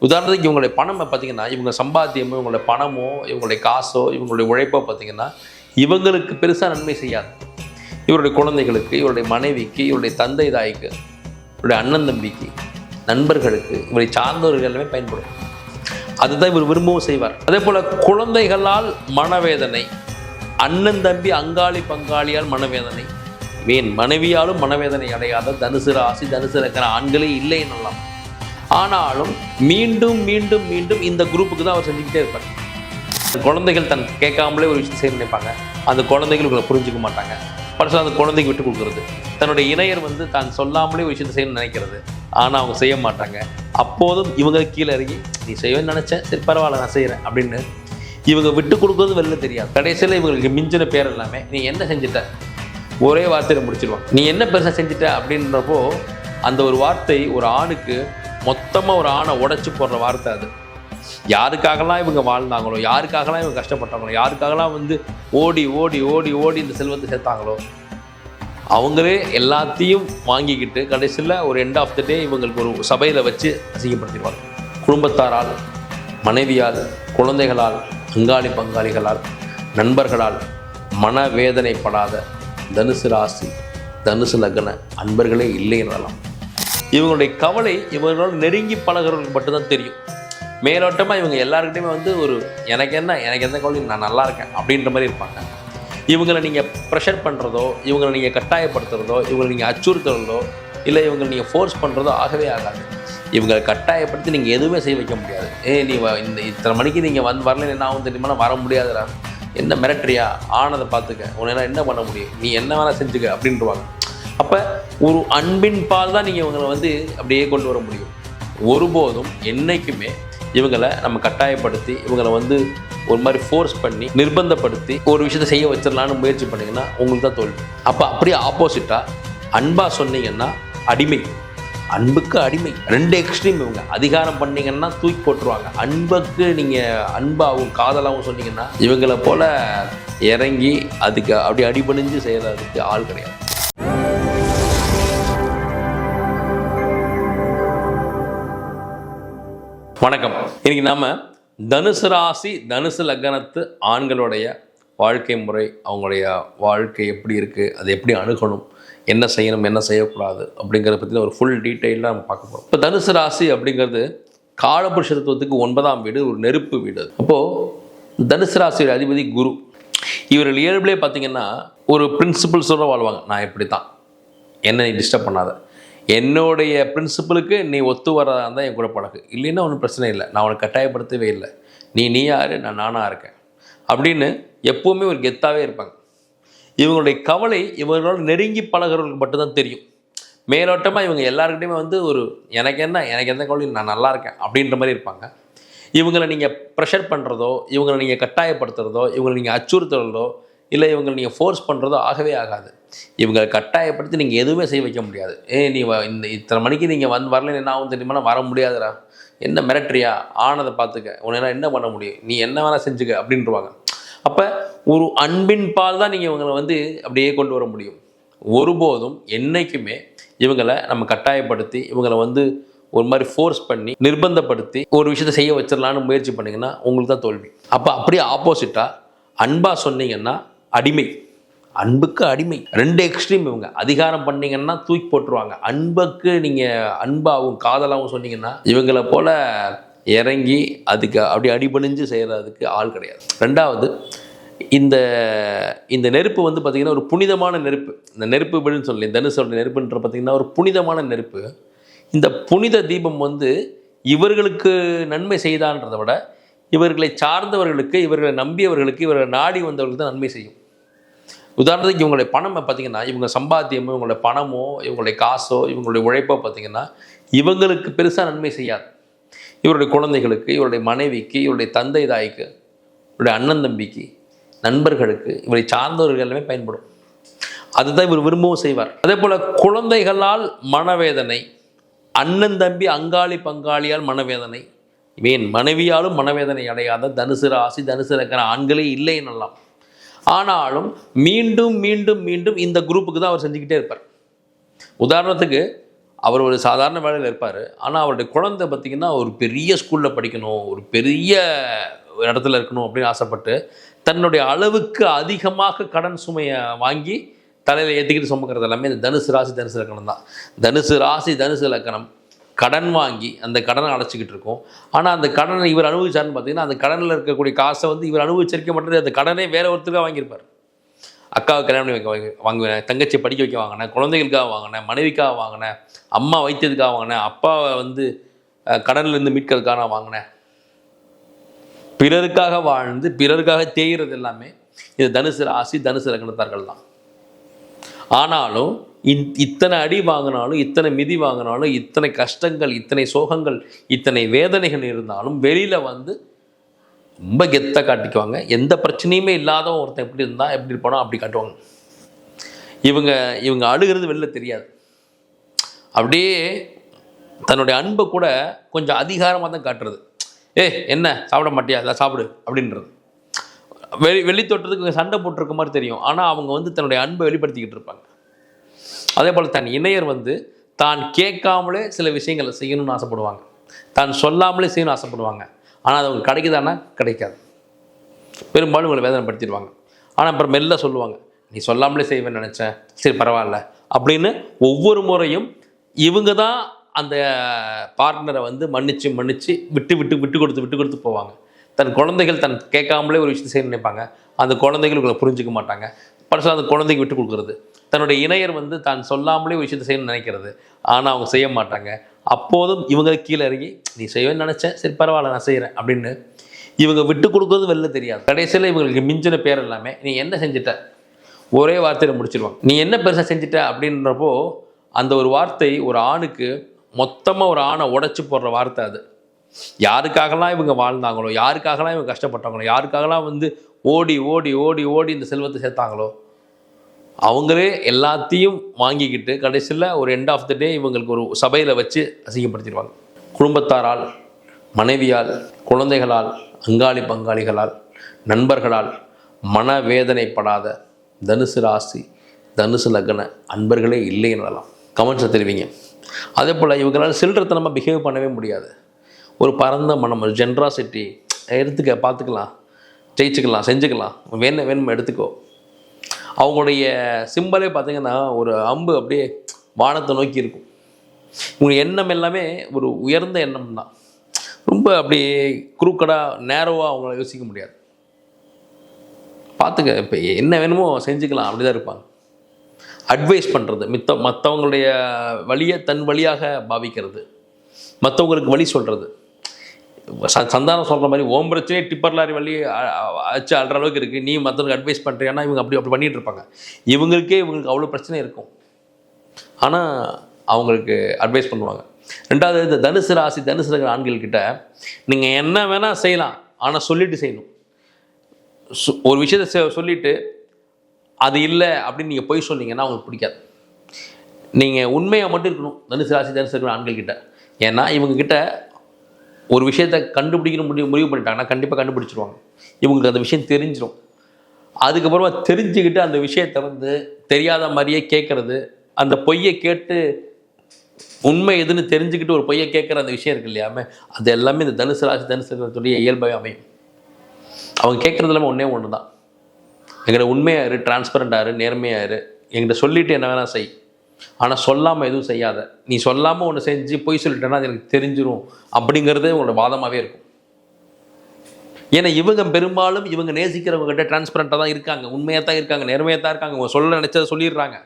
உதாரணத்துக்கு இவங்களுடைய பணம் பார்த்தீங்கன்னா, இவங்க சம்பாத்தியமோ, இவங்களுடைய பணமோ, இவங்களுடைய காசோ, இவங்களுடைய உழைப்போ பார்த்தீங்கன்னா, இவங்களுக்கு பெருசாக நன்மை செய்யாது. இவருடைய குழந்தைகளுக்கு, இவருடைய மனைவிக்கு, இவருடைய தந்தை தாய்க்கு, இவருடைய அண்ணன் தம்பிக்கு, நண்பர்களுக்கு, இவரை சார்ந்தவர்கள் எல்லாமே பயன்படும். அதுதான் இவர் விரும்பவும் செய்வார். அதே போல் குழந்தைகளால் மனவேதனை, அண்ணன் தம்பி அங்காளி பங்காளியால் மனவேதனை, மனைவியாலும் மனவேதனை அடையாத தனுசு ராசி, தனுசு லக்ன ஆண்களே இல்லை என்னலாம். ஆனாலும் மீண்டும் மீண்டும் மீண்டும் இந்த குரூப்புக்கு தான் அவர் செஞ்சுக்கிட்டே இருப்பார். குழந்தைகள் தன் கேட்காமலே ஒரு விஷயம் செய்ய நினைப்பாங்க. அந்த குழந்தைகள் இவங்களை புரிஞ்சிக்க மாட்டாங்க. பரிசு அந்த குழந்தைக்கு விட்டு கொடுக்குறது. தன்னுடைய இணையர் தான் சொல்லாமலே ஒரு விஷயத்தை செய்யணும்னு நினைக்கிறது. ஆனால் அவங்க செய்ய மாட்டாங்க. அப்போதும் இவங்க கீழே இறங்கி நீ செய்வேன்னு நினச்சேன், சரி பரவாயில்ல நான் செய்கிறேன் அப்படின்னு இவங்க விட்டு கொடுக்குறது வெளில தெரியாது. கடைசியில் இவங்களுக்கு மிஞ்சின பேர் எல்லாமே நீ என்ன செஞ்சுட்ட, ஒரே வார்த்தையில் முடிச்சிடுவாங்க. நீ என்ன பெருசாக செஞ்சுட்ட அப்படின்றப்போ அந்த ஒரு வார்த்தை ஒரு ஆணுக்கு மொத்தமாக ஒரு ஆணை உடைச்சி போடுற வார்த்தை அது. யாருக்காகலாம் இவங்க வாழ்ந்தாங்களோ, யாருக்காகலாம் இவங்க கஷ்டப்பட்டாங்களோ, யாருக்காகலாம் ஓடி ஓடி ஓடி ஓடி இந்த செல்வத்தை சேர்த்தாங்களோ, அவங்களே எல்லாத்தையும் வாங்கிக்கிட்டு கடைசியில் ஒரு எண்ட் ஆஃப் த டே இவங்களுக்கு ஒரு சபையில் வச்சு அசிங்கப்படுத்திடுவாங்க. குடும்பத்தாரால், மனைவியால், குழந்தைகளால், அங்காளி பங்காளிகளால், நண்பர்களால் மனவேதனைப்படாத தனுசு ராசி, தனுசு லக்ன அன்பர்களே இல்லை எனலாம். இவங்களுடைய கவலை இவங்களோட நெருங்கி பழகிறவங்களுக்கு மட்டும்தான் தெரியும். மேலோட்டமாக இவங்க எல்லாருக்கிட்டையுமே ஒரு எனக்கு எந்த கவலையும் நான் நல்லா இருக்கேன் அப்படின்ற மாதிரி இருப்பாங்க. இவங்களை நீங்கள் ப்ரெஷர் பண்ணுறதோ, இவங்களை நீங்கள் கட்டாயப்படுத்துகிறதோ, இவங்களை நீங்கள் அச்சுறுத்துறதோ, இல்லை இவங்களை நீங்கள் ஃபோர்ஸ் பண்ணுறதோ ஆகவே ஆகாது. இவங்களை கட்டாயப்படுத்தி நீங்கள் எதுவுமே செய்ய வைக்க முடியாது. நீ இத்தனை மணிக்கு நீங்கள் வரல என்ன ஆகும் தெரியுமா, வர முடியாதுடா, என்ன மிரட்டுறியா, ஆனதை பார்த்துக்க, உன்னால் என்ன பண்ண முடியும், நீ என்ன வேணால் செஞ்சுக்க அப்படின்ட்டுருவாங்க. அப்போ ஒரு அன்பின் பால் தான் நீங்கள் இவங்களை அப்படியே கொண்டு வர முடியும். ஒருபோதும் என்றைக்குமே இவங்களை நம்ம கட்டாயப்படுத்தி இவங்களை ஒரு மாதிரி ஃபோர்ஸ் பண்ணி நிர்பந்தப்படுத்தி ஒரு விஷயத்தை செய்ய வச்சிடலான்னு முயற்சி பண்ணிங்கன்னா உங்களுக்கு தான் தோல்வி. அப்போ அப்படியே ஆப்போசிட்டாக அன்பாக சொன்னீங்கன்னா அடிமை, அன்புக்கு அடிமை, ரெண்டு எக்ஸ்ட்ரீம். இவங்க அதிகாரம் பண்ணிங்கன்னா தூக்கி போட்டுருவாங்க. அன்புக்கு நீங்கள் அன்பாகவும் காதலாகவும் சொன்னீங்கன்னா இவங்களை போல் இறங்கி அதுக்கு அப்படி அடிபணிஞ்சு செய்கிறதுக்கு ஆள் கிடையாது. வணக்கம். இன்னைக்கு நாம தனுசு ராசி, தனுசு லக்னத்து ஆண்களுடைய வாழ்க்கை முறை, அவங்களுடைய வாழ்க்கை எப்படி இருக்குது, அதை எப்படி அணுகணும், என்ன செய்யணும், என்ன செய்யக்கூடாது அப்படிங்கிறத பற்றி ஒரு ஃபுல் டீட்டெயிலாக நம்ம பார்க்க போகிறோம். இப்போ தனுசு ராசி அப்படிங்கிறது காலபுருஷ தத்துவத்துக்கு 9ஆம் வீடு, ஒரு நெருப்பு வீடு. அப்போது தனுசு ராசியோட அதிபதி குரு. இவர்கள் இயல்பிலே பார்த்தீங்கன்னா ஒரு பிரின்சிபல்ஸோடு வாழ்வாங்க. நான் இப்படி தான், என்ன நீ டிஸ்டர்ப் பண்ணாத, என்னுடைய பிரின்சிபலுக்கு நீ ஒத்து வரதா இருந்தால் என் கூட பழகு, இல்லைன்னா ஒன்றும் பிரச்சனை இல்லை, நான் உனக்கு கட்டாயப்படுத்தவே இல்லை, நீ யார், நான் நானாக இருக்கேன் அப்படின்னு எப்போவுமே ஒரு கெத்தாகவே இருப்பாங்க. இவங்களுடைய கவலை இவங்களோட நெருங்கி பழகிறவர்களுக்கு மட்டும்தான் தெரியும். மேலோட்டமாக இவங்க எல்லாருக்கிட்டையுமே எனக்கு எந்த கவலையும் நான் நல்லா இருக்கேன் அப்படின்ற மாதிரி இருப்பாங்க. இவங்களை நீங்கள் ப்ரெஷர் பண்ணுறதோ, இவங்களை நீங்கள் கட்டாயப்படுத்துகிறதோ, இவங்களை நீங்கள் அச்சுறுத்துறதோ, இல்லை இவங்களை நீங்கள் ஃபோர்ஸ் பண்ணுறதோ ஆகவே ஆகாது. இவங்களை கட்டாயப்படுத்தி நீங்கள் எதுவுமே செய்ய வைக்க முடியாது. நீ இத்தனை மணிக்கு நீங்கள் வரல என்ன ஆகும் தெரியுமா, வர முடியாதுடா, என்ன மிரட்டுறியா, ஆனதை பார்த்துக்க, உன்னால் என்ன பண்ண முடியும், நீ என்ன வேணால் செஞ்சுக்க அப்படின்ட்டுருவாங்க. அப்போ ஒரு அன்பின் பால் தான் நீங்கள் இவங்களை அப்படியே கொண்டு வர முடியும். ஒருபோதும் என்றைக்குமே இவங்களை நம்ம கட்டாயப்படுத்தி இவங்களை ஒரு மாதிரி ஃபோர்ஸ் பண்ணி நிர்பந்தப்படுத்தி ஒரு விஷயத்தை செய்ய வச்சிடலான்னு முயற்சி பண்ணிங்கன்னா உங்களுக்கு தான் தோல்வி. அப்போ அப்படியே ஆப்போசிட்டாக அன்பாக சொன்னீங்கன்னா அடிமை, அன்புக்கு அடிமை, ரெண்டு எக்ஸ்ட்ரீம். இவங்க அதிகாரம் பண்ணிங்கன்னா தூக்கி போட்டுருவாங்க. அன்புக்கு நீங்கள் அன்பாகவும் காதலாகவும் சொன்னீங்கன்னா இவங்களை போல் இறங்கி அதுக்கு அப்படி அடிபணிஞ்சு செய்கிறதுக்கு ஆள் கிடையாது. ரெண்டாவது, இந்த நெருப்பு பார்த்திங்கன்னா ஒரு புனிதமான நெருப்பு. இந்த நெருப்பு வீடுன்னு சொல்லி தனுசோட நெருப்புன்ற பார்த்திங்கன்னா ஒரு புனிதமான நெருப்பு. இந்த புனித தீபம் இவர்களுக்கு நன்மை செய்தான்றதை விட இவர்களை சார்ந்தவர்களுக்கு, இவர்களை நம்பியவர்களுக்கு, இவர்களை நாடி வந்தவர்களுக்கு தான் நன்மை செய்யும். உதாரணத்துக்கு இவங்களுடைய பணம் பார்த்திங்கன்னா, இவங்க சம்பாத்தியமோ, இவங்களுடைய பணமோ, இவங்களுடைய காசோ, இவங்களுடைய உழைப்போ பார்த்திங்கன்னா இவங்களுக்கு பெருசாக நன்மை செய்யாது. இவருடைய குழந்தைகளுக்கு, இவருடைய மனைவிக்கு, இவருடைய தந்தை தாய்க்கு, இவருடைய அண்ணன் தம்பிக்கு, நண்பர்களுக்கு, இவரை சார்ந்தவர்கள் எல்லாமே பயன்படும். அதுதான் இவர் விரும்பவும் செய்வார். அதே போல் குழந்தைகளால் மனவேதனை, அண்ணன் தம்பி அங்காளி பங்காளியால் மனவேதனை, மனைவியாலும் மனவேதனை அடையாத தனுசு ராசி, தனுசு லக்ன ஆண்களே இல்லை என்னலாம். ஆனாலும் மீண்டும் மீண்டும் மீண்டும் இந்த குரூப்புக்கு தான் அவர் செஞ்சுக்கிட்டே இருப்பார். உதாரணத்துக்கு அவர் ஒரு சாதாரண வேலையில் இருப்பார். ஆனால் அவருடைய குழந்தை பார்த்திங்கன்னா ஒரு பெரிய ஸ்கூலில் படிக்கணும், ஒரு பெரிய இடத்துல இருக்கணும் அப்படின்னு ஆசைப்பட்டு தன்னுடைய அளவுக்கு அதிகமாக கடன் சுமையை வாங்கி தலையில் ஏற்றிக்கிட்டு சுமக்கிறது எல்லாமே இந்த தனுசு ராசி தனுசு லக்கணம் தான். தனுசு ராசி தனுசு லக்கணம் கடன் வாங்கி அந்த கடனை அடைச்சிக்கிட்டு இருக்கும். ஆனால் அந்த கடனை இவர் அனுபவிச்சார்னு பார்த்தீங்கன்னா அந்த கடனில் இருக்கக்கூடிய காசை வந்து இவர் அனுபவிச்சிருக்க மாட்டேங்குது. அந்த கடனே வேற ஒருத்தருக்காக வாங்கியிருப்பார். அக்காவுக்கு கல்யாணம் வைக்க வாங்குவேன், தங்கச்சி படிக்க வைக்க வாங்கினேன், குழந்தைகளுக்காக வாங்கினேன், மனைவிக்காக வாங்கினேன், அம்மா வைத்தியதுக்காக வாங்கினேன், அப்பாவை வந்து கடன்லேருந்து மீட்கிறதுக்காக நான் வாங்கினேன். பிறருக்காக வாழ்ந்து பிறருக்காக தேய்கிறது எல்லாமே இது தனுசு ராசி தனுசு லக்னத்தார்கள் தான். ஆனாலும் இத்தனை அடி வாங்கினாலும், இத்தனை மிதி வாங்கினாலும், இத்தனை கஷ்டங்கள், இத்தனை சோகங்கள், இத்தனை வேதனைகள் இருந்தாலும் வெளியில் வந்து ரொம்ப கெத்தாக காட்டிக்குவாங்க. எந்த பிரச்சனையுமே இல்லாதவன் ஒருத்தன் எப்படி இருந்தால் எப்படி இருப்பானோ அப்படி காட்டுவாங்க. இவங்க அழுகிறது வெளில தெரியாது. அப்படியே தன்னுடைய அன்பை கூட கொஞ்சம் அதிகாரமாக தான் காட்டுறது. என்ன சாப்பிட மாட்டியா, அதை சாப்பிடு அப்படின்றது. வெளி தோட்டத்துக்கு சண்டை போட்டிருக்க மாதிரி தெரியும். ஆனால் அவங்க வந்து தன்னுடைய அன்பை வெளிப்படுத்திக்கிட்டு இருப்பாங்க. அதே போல் தன் இணையர் வந்து தான் கேட்காமலே சில விஷயங்களை செய்யணும்னு ஆசைப்படுவாங்க, தான் சொல்லாமலே செய்யணும்னு ஆசைப்படுவாங்க. ஆனால் அது அவங்க கிடைக்குதானா கிடைக்காது. பெரும்பாலும் உங்களை வேதனைப்படுத்திடுவாங்க. ஆனால் அப்புறம் மெல்ல சொல்லுவாங்க, நீ சொல்லாமலே செய்வேன்னு நினச்சேன், சரி பரவாயில்ல அப்படின்னு. ஒவ்வொரு முறையும் இவங்க தான் அந்த பார்ட்னரை வந்து மன்னிச்சு விட்டு கொடுத்து போவாங்க. தன் குழந்தைகள் தன் கேட்காமலே ஒரு விஷயத்தை செய்ய நினைப்பாங்க. அந்த குழந்தைகள் உங்களை புரிஞ்சிக்க மாட்டாங்க. பரிசு அந்த குழந்தைக்கு விட்டு கொடுக்குறது. தன்னுடைய இணையர் வந்து தான் சொல்லாமலே ஒரு விஷயத்தை செய்யணும்னு நினைக்கிறது, ஆனால் அவங்க செய்ய மாட்டாங்க. அப்போதும் இவங்களுக்கு கீழே இறங்கி நீ செய்வேன்னு நினச்சேன், சரி பரவாயில்ல நான் செய்கிறேன் அப்படின்னு இவங்க விட்டு கொடுக்குறது வெளில தெரியாது. கடைசியில் இவங்களுக்கு மிஞ்சின பேர் எல்லாமே நீ என்ன செஞ்சிட்ட ஒரே வார்த்தையில் முடிச்சிருவாங்க. நீ என்ன பெருசாக செஞ்சிட்ட அப்படின்றப்போ அந்த ஒரு வார்த்தை ஒரு ஆணுக்கு மொத்தமாக ஒரு ஆணை உடைச்சி போடுற வார்த்தை அது. யாருக்காகலாம் இவங்க வாழ்ந்தாங்களோ, யாருக்காகலாம் இவங்க கஷ்டப்பட்டாங்களோ, யாருக்காகலாம் வந்து ஓடி ஓடி ஓடி ஓடி இந்த செல்வத்தை சேர்த்தாங்களோ அவங்களே எல்லாத்தையும் வாங்கிக்கிட்டு கடைசியில் ஒரு எண்ட் ஆஃப் த டே இவங்களுக்கு ஒரு சபையில் வச்சு அசிங்கப்படுத்திடுவாங்க. குடும்பத்தாரால், மனைவியால், குழந்தைகளால், அங்காளி பங்காளிகளால், நண்பர்களால் மனவேதனைப்படாத தனுசு ராசி தனுசு லக்ன அன்பர்களே இல்லை எனலாம். கமெண்ட்ஸை தெரிவிங்க. அதே போல் இவங்களால் சில்லறத்தனமாக பிஹேவ் பண்ணவே முடியாது. ஒரு பரந்த மனம், ஒரு ஜென்ராசிட்டி பார்த்துக்கலாம், ஜெயிச்சுக்கலாம், செஞ்சுக்கலாம், வேணுமா எடுத்துக்கோ. அவங்களுடைய சிம்பலே பார்த்திங்கன்னா ஒரு அம்பு அப்படியே வானத்தை நோக்கி இருக்கும். இவங்க எண்ணம் எல்லாமே ஒரு உயர்ந்த எண்ணம் தான். ரொம்ப அப்படியே குறுக்கடாக நேரோவாக அவங்கள யோசிக்க முடியாது. பார்த்துக்க, இப்போ என்ன வேணுமோ செஞ்சுக்கலாம் அப்படி தான் இருப்பாங்க. அட்வைஸ் பண்ணுறது, மற்றவங்களுடைய வழியை தன் வழியாக பாவிக்கிறது, மற்றவங்களுக்கு வழி சொல்கிறது. சந்தானம் சொல்கிற மாதிரி ஓம் பிரச்சனையே டிப்பர் லாரி வழி அச்சு அல்ற அளவுக்கு இருக்குது, நீ மற்றவங்களுக்கு அட்வைஸ் பண்ணுறியான்னா இவங்க அப்படி பண்ணிகிட்டு இருப்பாங்க. இவங்களுக்கு அவ்வளோ பிரச்சனை இருக்கும், ஆனால் அவங்களுக்கு அட்வைஸ் பண்ணுவாங்க. ரெண்டாவது, இந்த தனுசு ராசி தனுசு இருக்கிற ஆண்கள்கிட்ட நீங்கள் என்ன வேணால் செய்யலாம், ஆனால் சொல்லிவிட்டு செய்யணும். ஒரு விஷயத்தை சொல்லிவிட்டு அது இல்லை அப்படின்னு நீங்கள் போய் சொன்னீங்கன்னா அவங்களுக்கு பிடிக்காது. நீங்கள் உண்மையாக மட்டும் இருக்கணும் தனுசு ராசி தனுசு இருக்கிற ஆண்கள்கிட்ட. ஏன்னா இவங்கக்கிட்ட ஒரு விஷயத்தை கண்டுபிடிக்கணும் முடிவு பண்ணிட்டாங்கன்னா கண்டிப்பாக கண்டுபிடிச்சிருவாங்க. இவங்களுக்கு அந்த விஷயம் தெரிஞ்சிடும். அதுக்கப்புறமா தெரிஞ்சுக்கிட்டு அந்த விஷயத்தை வந்து தெரியாத மாதிரியே கேட்குறது, அந்த பொய்யை கேட்டு உண்மை எதுன்னு தெரிஞ்சுக்கிட்டு ஒரு பொய்யை கேட்குற அந்த விஷயம் இருக்கு இல்லையாமே, அது எல்லாமே இந்த தனுசு ராசி தனுசு இருக்கிறதுடைய இயல்பாகவே அமையும். அவங்க கேட்குறது எல்லாமே ஒன்று தான், எங்கிட்ட உண்மையாக இரு, டிரான்ஸ்பரண்டாக இரு, நேர்மையாக இரு, என்கிட்ட சொல்லிவிட்டு என்ன வேணால் செய், ஆனால் சொல்லாமல் எதுவும் செய்யாத. நீ சொல்லாமல் ஒன்று செஞ்சு பொய் சொல்லிட்டேன்னா அது எனக்கு தெரிஞ்சிடும் அப்படிங்கிறதே உங்களோட வாதமாகவே இருக்கும். ஏன்னா இவங்க பெரும்பாலும் இவங்க நேசிக்கிறவங்ககிட்ட டிரான்ஸ்பரண்ட்டாக தான் இருக்காங்க, உண்மையாக தான் இருக்காங்க, நேர்மையாக தான் இருக்காங்க, இவங்க சொல்ல நினச்சதை சொல்லிடுறாங்க.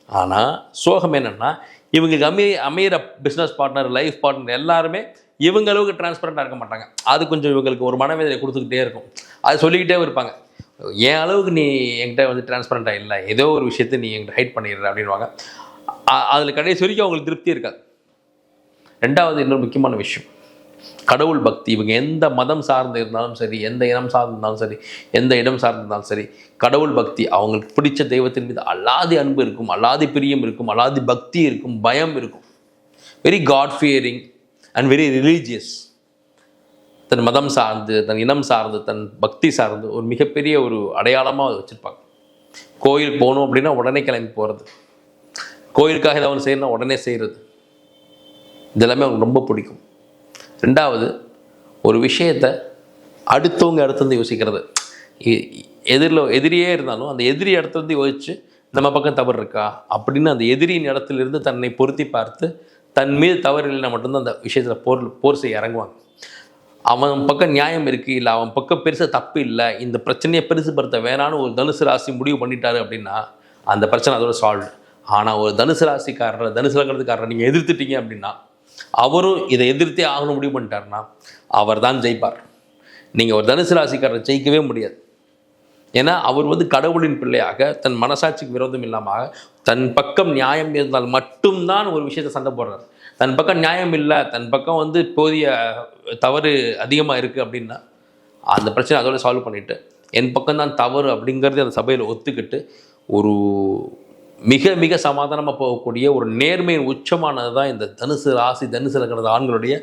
ஆனால் சோகம் என்னென்னா இவங்களுக்கு அமையிற பிஸ்னஸ் பார்ட்னர், லைஃப் பார்ட்னர் எல்லாருமே இவங்க அளவுக்கு டிரான்ஸ்பரண்ட்டாக இருக்க மாட்டாங்க. அது கொஞ்சம் இவங்களுக்கு ஒரு மனவேதனை கொடுத்துக்கிட்டே இருக்கும். அது சொல்லிக்கிட்டே இருப்பாங்க, என் அளவுக்கு நீ என்கிட்ட வந்து டிரான்ஸ்பரண்ட்டாக இல்லை, ஏதோ ஒரு விஷயத்தை நீ என்கிட்ட ஹைட் பண்ணிடுற அப்படின்வாங்க. அதில் கடைசி வரைக்கும் அவங்களுக்கு திருப்தி இருக்காது. ரெண்டாவது, இன்னொரு முக்கியமான விஷயம், கடவுள் பக்தி. இவங்க எந்த மதம் சார்ந்து இருந்தாலும் சரி, எந்த இனம் சார்ந்திருந்தாலும் சரி, எந்த இடம் சார்ந்திருந்தாலும் சரி, கடவுள் பக்தி, அவங்களுக்கு பிடிச்ச தெய்வத்தின் மீது அல்லாதி அன்பு இருக்கும், அல்லாதி பிரியம் இருக்கும், அல்லாதி பக்தி இருக்கும், பயம் இருக்கும். Very God fearing and very religious. தன் மதம் சார்ந்து, தன் இனம் சார்ந்து, தன் பக்தி சார்ந்து ஒரு மிகப்பெரிய ஒரு அடையாளமாக வச்சுருப்பாங்க. கோயில் போகணும் அப்படின்னா உடனே கிளம்பி போகிறது, கோயிலுக்காக ஏதாவது செய்யணும்னா உடனே செய்கிறது, இதெல்லாமே அவங்களுக்கு ரொம்ப பிடிக்கும். ரெண்டாவது, ஒரு விஷயத்தை அடுத்தவங்க யோசிக்கிறது. எதிரியே இருந்தாலும் அந்த எதிரி இடத்துலேருந்து யோசித்து நம்ம பக்கம் தவறு இருக்கா அப்படின்னு அந்த எதிரியின் இடத்துலேருந்து தன்னை பொருத்தி பார்த்து தன் மீது தவறு இல்லைன்னா மட்டும்தான் அந்த விஷயத்தில் போர் செய்ய இறங்குவாங்க. அவன் பக்கம் நியாயம் இருக்குது, இல்லை அவன் பக்கம் பெருசாக தப்பு இல்லை, இந்த பிரச்சனையை பெருசுப்படுத்த வேணான்னு ஒரு தனுசு ராசி முடிவு பண்ணிட்டாரு அப்படின்னா அந்த பிரச்சனை அதோட சால்வ். ஆனால் ஒரு தனுசு லக்னத்துக்காரரை நீங்கள் எதிர்த்துட்டீங்க அப்படின்னா, அவரும் இதை எதிர்த்தே ஆகணும் முடிவு பண்ணிட்டாருன்னா அவர் தான் ஜெயிப்பார். நீங்கள் ஒரு தனுசு ராசிக்காரரை ஜெயிக்கவே முடியாது. ஏன்னா அவர் கடவுளின் பிள்ளையாக தன் மனசாட்சிக்கு விரோதம் இல்லாமல் தன் பக்கம் நியாயம் இருந்தால் மட்டும்தான் ஒரு விஷயத்தை சண்டை போடுறார். தன் பக்கம் நியாயம் இல்லை, தன் பக்கம் போதிய தவறு அதிகமாக இருக்குது அப்படின்னா அந்த பிரச்சனை அதோட சால்வ் பண்ணிவிட்டு என் பக்கம்தான் தவறு அப்படிங்கிறது அந்த சபையில் ஒத்துக்கிட்டு ஒரு மிக மிக சமாதானமாக போகக்கூடிய ஒரு நேர்மையின் உச்சமானது தான் இந்த தனுசு ராசி தனுசு லக்னத்து ஆண்களுடைய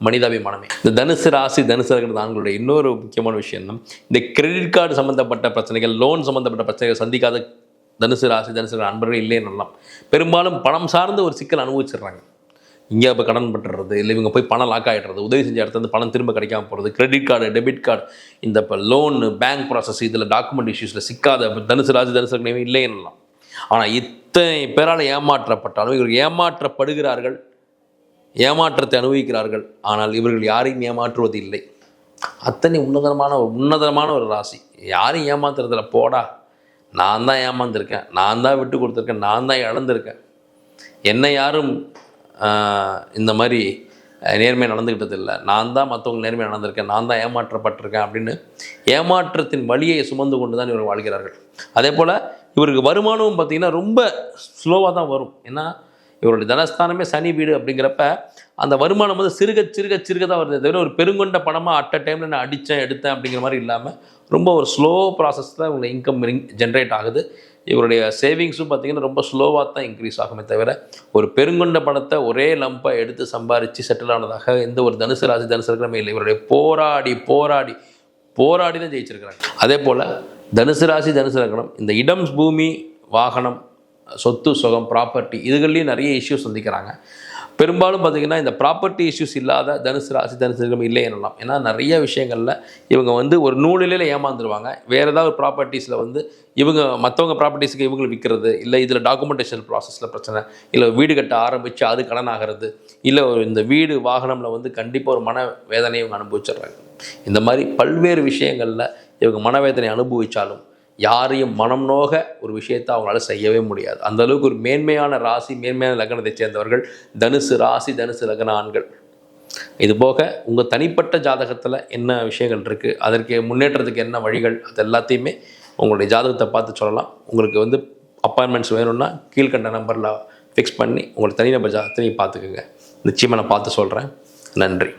மனிதாபிமானமே. இந்த தனுசு ராசி தனுசு லக்னத்து ஆண்களுடைய இன்னொரு முக்கியமான விஷயம்னா, இந்த கிரெடிட் கார்டு சம்மந்தப்பட்ட பிரச்சனைகள், லோன் சம்மந்தப்பட்ட பிரச்சனைகள் சந்திக்காத தனுசு ராசி தனுசு அன்பர்கள் இல்லைன்னு பெரும்பாலும் பணம் சார்ந்து ஒரு சிக்கல் அனுபவிச்சிடுறாங்க. இங்கே இப்போ கடன் பட்டுறது, இல்லை இவங்க போய் பணம் லாக் ஆகிடுறது, உதவி செஞ்ச இடத்துல பணம் திரும்ப கிடைக்காம போகிறது, கிரெடிட் கார்டு டெபிட் கார்டு, இந்த இப்போ லோனு பேங்க் ப்ராசஸ், இதில் டாக்குமெண்ட் இஷ்யூஸில் சிக்காத தனுசு ராசி தனுசு லக்னமே இல்லைன்னலாம். ஆனால் இத்தனை பேரால் ஏமாற்றப்பட்டாலும் இவர்கள் ஏமாற்றப்படுகிறார்கள், ஏமாற்றத்தை அனுபவிக்கிறார்கள். ஆனால் இவர்கள் யாரையும் ஏமாற்றுவது இல்லை. அத்தனை உன்னதமான ஒரு ராசி. யாரையும் ஏமாத்துறதில்ல. போடா, நான் தான் ஏமாந்துருக்கேன், நான் தான் விட்டு கொடுத்துருக்கேன், நான் தான் இழந்திருக்கேன், என்னை யாரும் இந்த மாதிரி நேர்மையாக நடந்துக்கிட்டது இல்லை, நான் தான் மற்றவங்க நேர்மையாக நடந்திருக்கேன், நான் தான் ஏமாற்றப்பட்டிருக்கேன் அப்படின்னு ஏமாற்றத்தின் வழியை சுமந்து கொண்டு தான் இவர்கள் வாழ்கிறார்கள். அதே போல் இவருக்கு வருமானமும் பார்த்திங்கன்னா ரொம்ப ஸ்லோவாக தான் வரும். ஏன்னா இவருடைய தனஸ்தானமே சனி வீடு அப்படிங்கிறப்ப அந்த வருமானம் சிறுக தான் வருது. தவிர ஒரு பெருங்கொண்ட பணமாக அட் அ டைமில் நான் அடித்தேன் எடுத்தேன் அப்படிங்கிற மாதிரி இல்லாமல் ரொம்ப ஒரு ஸ்லோ ப்ராசஸில் இவங்க இன்கம் ஜென்ரேட் ஆகுது. இவருடைய சேவிங்ஸும் பார்த்திங்கன்னா ரொம்ப ஸ்லோவாக தான் இன்க்ரீஸ் ஆகுமே தவிர ஒரு பெருங்கொண்ட பணத்தை ஒரே லம்பாக எடுத்து சம்பாரித்து செட்டில் ஆனதாக எந்த ஒரு தனுசு ராசி தனுசு லக்னமே இல்லை. இவருடைய போராடி தான் ஜெயிச்சிருக்கிறாங்க. அதே போல் தனுசு ராசி தனுசு லக்னம் இந்த இடம், பூமி, வாகனம், சொத்து, சுகம், ப்ராப்பர்ட்டி இதுகள்லேயும் நிறைய இஷ்யூஸ் சந்திக்கிறாங்க. பெரும்பாலும் பார்த்திங்கன்னா இந்த ப்ராப்பர்ட்டி இஷ்யூஸ் இல்லாத தனுசு ராசி தனுசு லக்னம் இல்லை என்னலாம். ஏன்னா நிறைய விஷயங்களில் இவங்க ஒரு நூலிலையில் ஏமாந்துருவாங்க. வேறு ஏதாவது ஒரு ப்ராப்பர்ட்டிஸில் இவங்க மற்றவங்க ப்ராப்பர்ட்டிஸுக்கு இவங்களை விற்கிறது, இல்லை இதில் டாக்குமெண்டேஷன் ப்ராசஸில் பிரச்சனை, இல்லை வீடு கட்ட ஆரம்பித்து அது கடன் ஆகிறது, இல்லை இந்த வீடு வாகனமில் கண்டிப்பாக ஒரு மன வேதனையை இவங்க அனுபவிச்சிடுறாங்க. இந்த மாதிரி பல்வேறு விஷயங்களில் இவங்க மனவேதனை அனுபவித்தாலும் யாரையும் மனம் நோக ஒரு விஷயத்தை அவங்களால செய்யவே முடியாது. அந்தளவுக்கு ஒரு மேன்மையான ராசி, மேன்மையான லக்னத்தை சேர்ந்தவர்கள் தனுசு ராசி தனுசு லக்ன ஆண்கள். இது போக உங்கள் தனிப்பட்ட ஜாதகத்தில் என்ன விஷயங்கள் இருக்குது, அதற்கு முன்னேற்றத்துக்கு என்ன வழிகள், அது எல்லாத்தையுமே உங்களுடைய ஜாதகத்தை பார்த்து சொல்லலாம். உங்களுக்கு அப்பாயின்மெண்ட்ஸ் வேணும்னா கீழ்கண்ட நம்பரில் ஃபிக்ஸ் பண்ணி உங்களோட தனிநபர் ஜாதகத்தையும் பார்த்துக்குங்க. நிச்சயமாக நான் பார்த்து சொல்கிறேன். நன்றி.